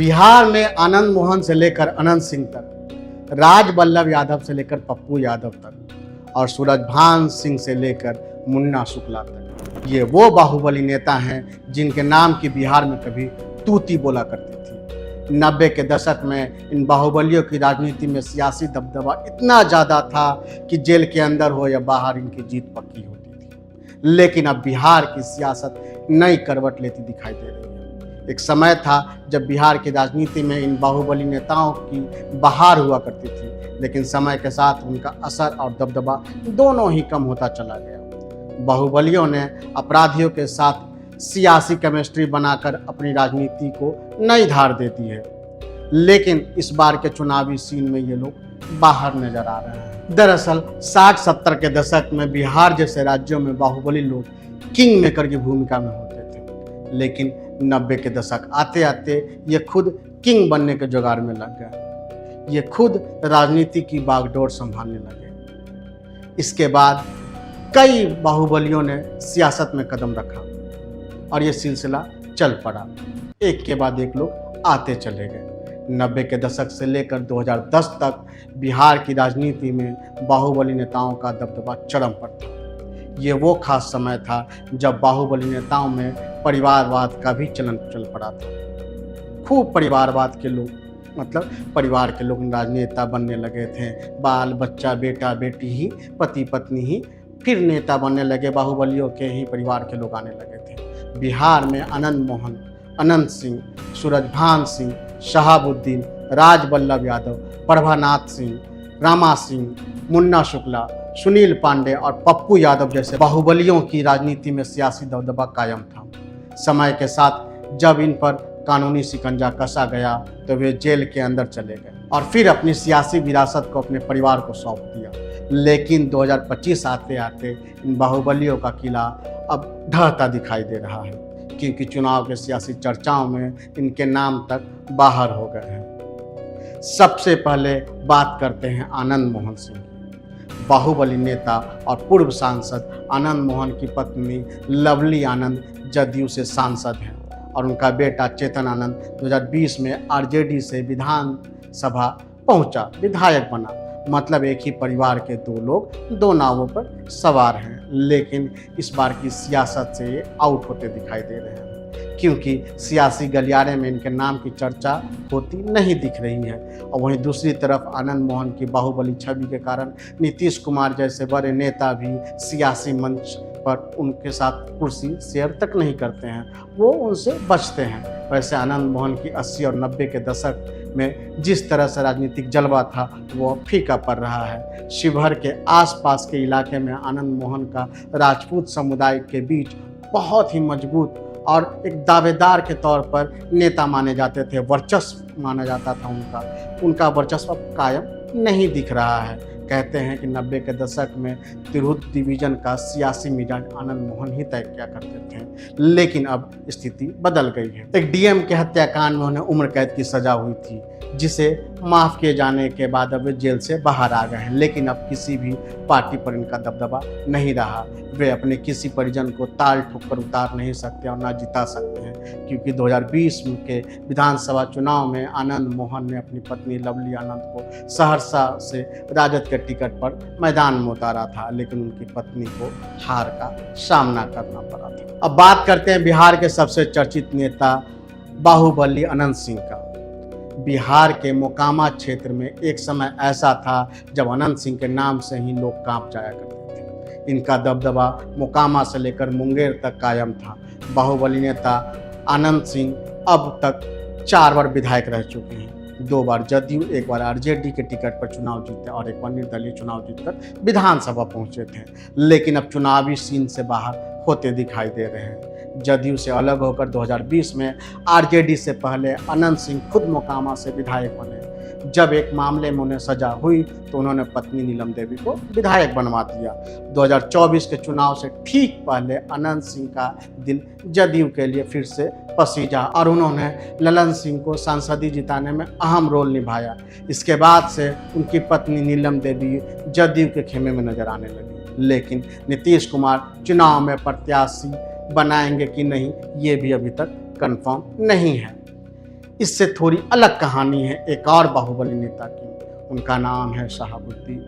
बिहार में आनंद मोहन से लेकर अनंत सिंह तक, राज बल्लभ यादव से लेकर पप्पू यादव तक और सूरजभान सिंह से लेकर मुन्ना शुक्ला तक, ये वो बाहुबली नेता हैं जिनके नाम की बिहार में कभी तूती बोला करती थी। 90 के दशक में इन बाहुबलियों की राजनीति में सियासी दबदबा इतना ज़्यादा था कि जेल के अंदर हो या बाहर इनकी जीत पक्की होती थी। लेकिन अब बिहार की सियासत नई करवट लेती दिखाई दे रही है। एक समय था जब बिहार की राजनीति में इन बाहुबली नेताओं की बहार हुआ करती थी, लेकिन समय के साथ उनका असर और दबदबा दोनों ही कम होता चला गया। बाहुबलियों ने अपराधियों के साथ सियासी केमिस्ट्री बनाकर अपनी राजनीति को नई धार दे दी है, लेकिन इस बार के चुनावी सीन में ये लोग बाहर नजर आ रहे हैं। दरअसल 60-70 के दशक में बिहार जैसे राज्यों में बाहुबली लोग किंग मेकर की भूमिका में होते थे, लेकिन 90 के दशक आते आते ये खुद किंग बनने के जुगाड़ में लग गए। ये खुद राजनीति की बागडोर संभालने लगे। इसके बाद कई बाहुबलियों ने सियासत में कदम रखा और ये सिलसिला चल पड़ा। एक के बाद एक लोग आते चले गए। 90 के दशक से लेकर 2010 तक बिहार की राजनीति में बाहुबली नेताओं का दबदबा चरम पर था। ये वो खास समय था जब बाहुबली नेताओं में परिवारवाद का भी चलन चल पड़ा था। खूब परिवारवाद के लोग, मतलब परिवार के लोग राजनेता बनने लगे थे। बाल बच्चा, बेटा बेटी ही, पति पत्नी ही फिर नेता बनने लगे। बाहुबलियों के ही परिवार के लोग आने लगे थे। बिहार में आनंद मोहन, अनंत सिंह, सूरजभान सिंह, शहाबुद्दीन, राज बल्लभ यादव, प्रभानाथ सिंह, रामा सिंह, मुन्ना शुक्ला, सुनील पांडे और पप्पू यादव जैसे बाहुबलियों की राजनीति में सियासी दबदबा कायम था। समय के साथ जब इन पर कानूनी शिकंजा कसा गया तो वे जेल के अंदर चले गए और फिर अपनी सियासी विरासत को अपने परिवार को सौंप दिया। लेकिन 2025 आते आते इन बाहुबलियों का किला अब ढहता दिखाई दे रहा है, क्योंकि चुनाव के सियासी चर्चाओं में इनके नाम तक बाहर हो गए हैं। सबसे पहले बात करते हैं आनंद मोहन सिंह। बाहुबली नेता और पूर्व सांसद आनंद मोहन की पत्नी लवली आनंद जदयू से सांसद हैं और उनका बेटा चेतन आनंद 2020 में आरजेडी से विधानसभा पहुंचा, विधायक बना। मतलब एक ही परिवार के दो लोग दो नावों पर सवार हैं। लेकिन इस बार की सियासत से ये आउट होते दिखाई दे रहे हैं, क्योंकि सियासी गलियारे में इनके नाम की चर्चा होती नहीं दिख रही है। और वहीं दूसरी तरफ आनंद मोहन की बाहुबली छवि के कारण नीतीश कुमार जैसे बड़े नेता भी सियासी मंच पर उनके साथ कुर्सी शेयर तक नहीं करते हैं, वो उनसे बचते हैं। वैसे आनंद मोहन की 80 और 90 के दशक में जिस तरह से राजनीतिक जलवा था वो फीका पड़ रहा है। शिवहर के आसपास के इलाके में आनंद मोहन का राजपूत समुदाय के बीच बहुत ही मजबूत और एक दावेदार के तौर पर नेता माने जाते थे, वर्चस्व माना जाता था। उनका वर्चस्व कायम नहीं दिख रहा है। कहते हैं कि 90 के दशक में तिरहुत डिवीजन का सियासी मिजाज आनंद मोहन ही तय किया करते थे, लेकिन अब स्थिति बदल गई है। एक डीएम के हत्याकांड में उन्हें उम्र कैद की सजा हुई थी, जिसे माफ़ किए जाने के बाद अब वे जेल से बाहर आ गए हैं। लेकिन अब किसी भी पार्टी पर इनका दबदबा नहीं रहा। वे अपने किसी परिजन को ताल ठोक कर उतार नहीं सकते और ना जिता सकते हैं, क्योंकि 2020 के विधानसभा चुनाव में आनंद मोहन ने अपनी पत्नी लवली आनंद को सहरसा से राजद के टिकट पर मैदान में उतारा था, लेकिन उनकी पत्नी को हार का सामना करना पड़ा था। अब बात करते हैं बिहार के सबसे चर्चित नेता बाहुबली अनंत सिंह का। बिहार के मोकामा क्षेत्र में एक समय ऐसा था जब अनंत सिंह के नाम से ही लोग कांप जाया करते थे। इनका दबदबा मोकामा से लेकर मुंगेर तक कायम था। बाहुबली नेता अनंत सिंह अब तक 4 बार विधायक रह चुके हैं। 2 बार जदयू, 1 बार आरजेडी के टिकट पर चुनाव जीते और 1 बार निर्दलीय चुनाव जीतकर विधानसभा पहुंचे थे। लेकिन अब चुनावी सीन से बाहर होते दिखाई दे रहे हैं। जदयू से अलग होकर 2020 में आरजेडी से पहले अनंत सिंह खुद मोकामा से विधायक बने। जब एक मामले में उन्हें सजा हुई तो उन्होंने पत्नी नीलम देवी को विधायक बनवा दिया। 2024 के चुनाव से ठीक पहले अनंत सिंह का दिल जदयू के लिए फिर से पसीजा और उन्होंने ललन सिंह को सांसदी जिताने में अहम रोल निभाया। इसके बाद से उनकी पत्नी नीलम देवी जदयू के खेमे में नजर आने लगी। लेकिन नीतीश कुमार चुनाव में प्रत्याशी बनाएंगे कि नहीं, ये भी अभी तक कंफर्म नहीं है। इससे थोड़ी अलग कहानी है एक और बाहुबली नेता की, उनका नाम है शहाबुद्दीन।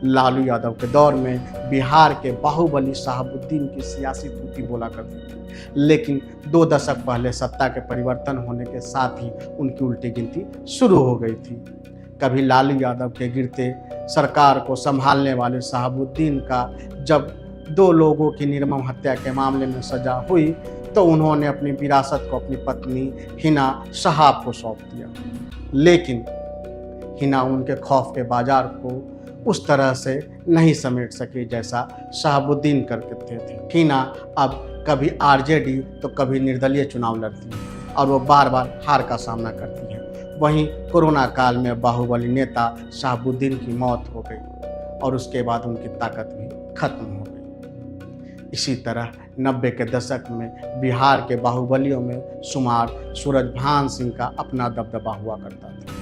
लालू यादव के दौर में बिहार के बाहुबली शहाबुद्दीन की सियासी तूती बोला करती थी, लेकिन 2 दशक पहले सत्ता के परिवर्तन होने के साथ ही उनकी उल्टी गिनती शुरू हो गई थी। कभी लालू यादव के गिरते सरकार को संभालने वाले शहाबुद्दीन का जब 2 लोगों की निर्मम हत्या के मामले में सजा हुई तो उन्होंने अपनी विरासत को अपनी पत्नी हिना शहाब को सौंप दिया, लेकिन हिना उनके खौफ के बाजार को उस तरह से नहीं समेट सकी जैसा शहाबुद्दीन करते थे। हिना अब कभी आरजेडी तो कभी निर्दलीय चुनाव लड़ती है और वो बार बार हार का सामना करती है। वहीं कोरोना काल में बाहुबली नेता शहाबुद्दीन की मौत हो गई और उसके बाद उनकी ताकत भी खत्म हो गई। इसी तरह 90 के दशक में बिहार के बाहुबलियों में शुमार सूरजभान सिंह का अपना दबदबा हुआ करता था।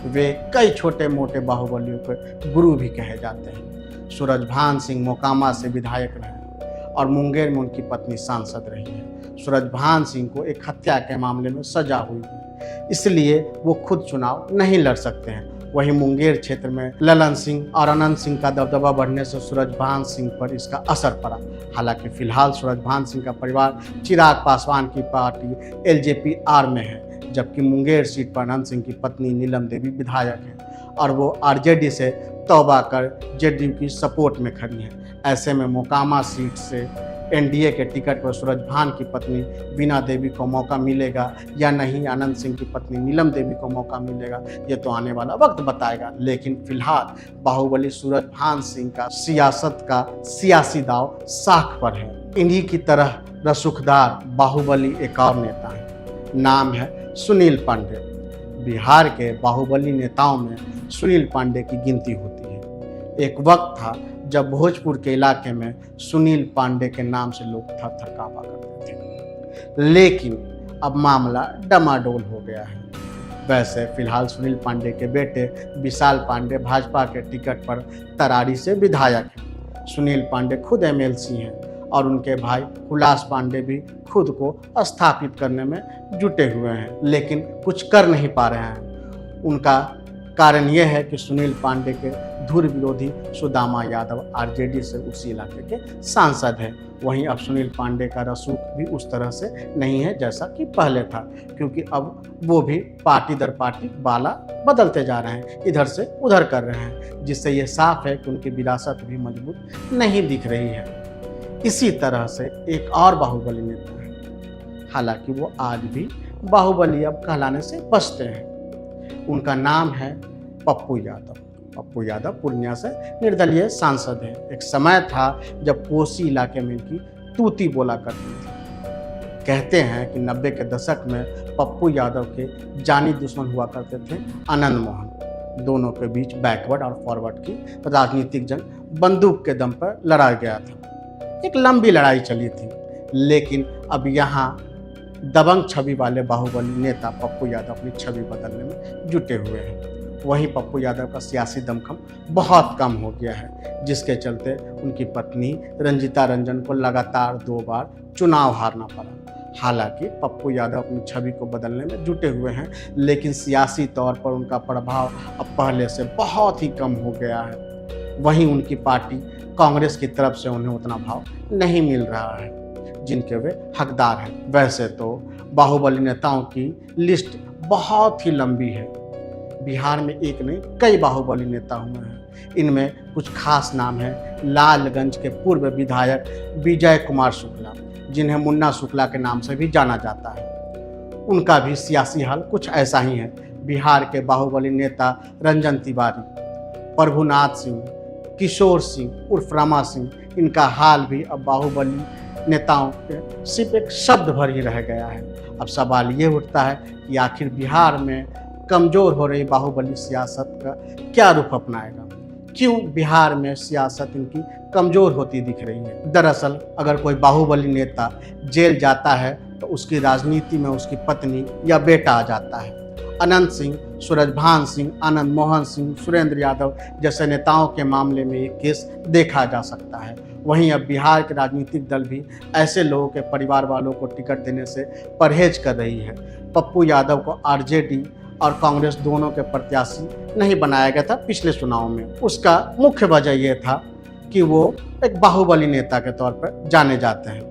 वे कई छोटे मोटे बाहुबलियों के गुरु भी कहे जाते हैं। सूरजभान सिंह मोकामा से विधायक रहे और मुंगेर में उनकी पत्नी सांसद रही है। सूरजभान सिंह को एक हत्या के मामले में सजा हुई है, इसलिए वो खुद चुनाव नहीं लड़ सकते हैं। वहीं मुंगेर क्षेत्र में ललन सिंह और अनंत सिंह का दबदबा बढ़ने से सूरजभान सिंह पर इसका असर पड़ा। हालांकि फिलहाल सूरजभान सिंह का परिवार चिराग पासवान की पार्टी एलजेपी-आर में है, जबकि मुंगेर सीट पर अनंत सिंह की पत्नी नीलम देवी विधायक हैं और वो आरजेडी से तौबा कर जेडीयू की सपोर्ट में खड़ी हैं। ऐसे में मोकामा सीट से एनडीए के टिकट पर सूरजभान की पत्नी वीणा देवी को मौका मिलेगा या नहीं, अनंत सिंह की पत्नी नीलम देवी को मौका मिलेगा, ये तो आने वाला वक्त बताएगा। लेकिन फिलहाल बाहुबली सूरजभान सिंह का सियासत का सियासी दाव साख पर है। इन्हीं की तरह रसूखदार बाहुबली एक और नेता है, नाम है सुनील पांडे। बिहार के बाहुबली नेताओं में सुनील पांडे की गिनती होती है। एक वक्त था जब भोजपुर के इलाके में सुनील पांडे के नाम से लोग थर-थर काँपा करते थे, लेकिन अब मामला डमाडोल हो गया है। वैसे फिलहाल सुनील पांडे के बेटे विशाल पांडे भाजपा के टिकट पर तरारी से विधायक हैं। सुनील पांडे खुद एमएलसी हैं और उनके भाई हुलास पांडे भी खुद को स्थापित करने में जुटे हुए हैं, लेकिन कुछ कर नहीं पा रहे हैं। उनका कारण यह है कि सुनील पांडे के धुर विरोधी सुदामा यादव आरजेडी से उसी इलाके के सांसद हैं। वहीं अब सुनील पांडे का रसूख भी उस तरह से नहीं है जैसा कि पहले था, क्योंकि अब वो भी पार्टी दर पार्टी बाला बदलते जा रहे हैं, इधर से उधर कर रहे हैं, जिससे ये साफ है कि उनकी विरासत भी मजबूत नहीं दिख रही है। इसी तरह से एक और बाहुबली नेता है, हालांकि वो आज भी बाहुबली अब कहलाने से बचते हैं। उनका नाम है पप्पू यादव। पप्पू यादव पूर्णिया से निर्दलीय सांसद है। एक समय था जब कोसी इलाके में इनकी तूती बोला करती थी। कहते हैं कि 90 के दशक में पप्पू यादव के जानी दुश्मन हुआ करते थे आनंद मोहन। दोनों के बीच बैकवर्ड और फॉरवर्ड की राजनीतिक जंग बंदूक के दम पर लड़ा गया था। एक लंबी लड़ाई चली थी, लेकिन अब यहाँ दबंग छवि वाले बाहुबली नेता पप्पू यादव अपनी छवि बदलने में जुटे हुए हैं। वहीं पप्पू यादव का सियासी दमखम बहुत कम हो गया है, जिसके चलते उनकी पत्नी रंजीता रंजन को लगातार 2 बार चुनाव हारना पड़ा। हालांकि पप्पू यादव अपनी छवि को बदलने में जुटे हुए हैं, लेकिन सियासी तौर पर उनका प्रभाव अब पहले से बहुत ही कम हो गया है। वहीं उनकी पार्टी कांग्रेस की तरफ से उन्हें उतना भाव नहीं मिल रहा है जिनके वे हकदार हैं। वैसे तो बाहुबली नेताओं की लिस्ट बहुत ही लंबी है। बिहार में एक नहीं कई बाहुबली नेता हुए हैं। इनमें कुछ खास नाम हैं। लालगंज के पूर्व विधायक विजय कुमार शुक्ला, जिन्हें मुन्ना शुक्ला के नाम से भी जाना जाता है, उनका भी सियासी हाल कुछ ऐसा ही है। बिहार के बाहुबली नेता रंजन तिवारी, प्रभुनाथ सिंह, किशोर सिंह उर्फ रमा सिंह, इनका हाल भी अब बाहुबली नेताओं के सिर्फ एक शब्द भर ही रह गया है। अब सवाल ये उठता है कि आखिर बिहार में कमज़ोर हो रही बाहुबली सियासत का क्या रुख अपनाएगा? क्यों बिहार में सियासत इनकी कमज़ोर होती दिख रही है? दरअसल अगर कोई बाहुबली नेता जेल जाता है तो उसकी राजनीति में उसकी पत्नी या बेटा आ जाता है। अनंत सिंह, सूरजभान सिंह, आनंद मोहन सिंह, सुरेंद्र यादव जैसे नेताओं के मामले में ये केस देखा जा सकता है। वहीं अब बिहार के राजनीतिक दल भी ऐसे लोगों के परिवार वालों को टिकट देने से परहेज कर रही है। पप्पू यादव को आरजेडी और कांग्रेस दोनों के प्रत्याशी नहीं बनाया गया था पिछले चुनाव में। उसका मुख्य वजह यह था कि वो एक बाहुबली नेता के तौर पर जाने जाते हैं,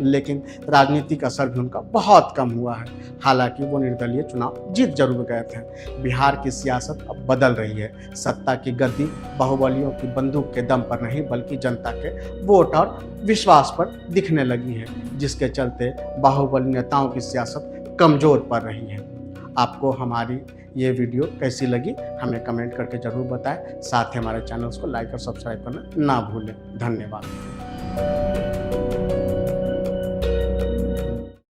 लेकिन राजनीतिक असर भी उनका बहुत कम हुआ है। हालांकि वो निर्दलीय चुनाव जीत जरूर गए थे। बिहार की सियासत अब बदल रही है। सत्ता की गद्दी बाहुबलियों की बंदूक के दम पर नहीं बल्कि जनता के वोट और विश्वास पर दिखने लगी है, जिसके चलते बाहुबली नेताओं की सियासत कमजोर पड़ रही है। आपको हमारी ये वीडियो कैसी लगी हमें कमेंट करके ज़रूर बताएं। साथ ही हमारे चैनल्स को लाइक और सब्सक्राइब करना ना भूलें। धन्यवाद।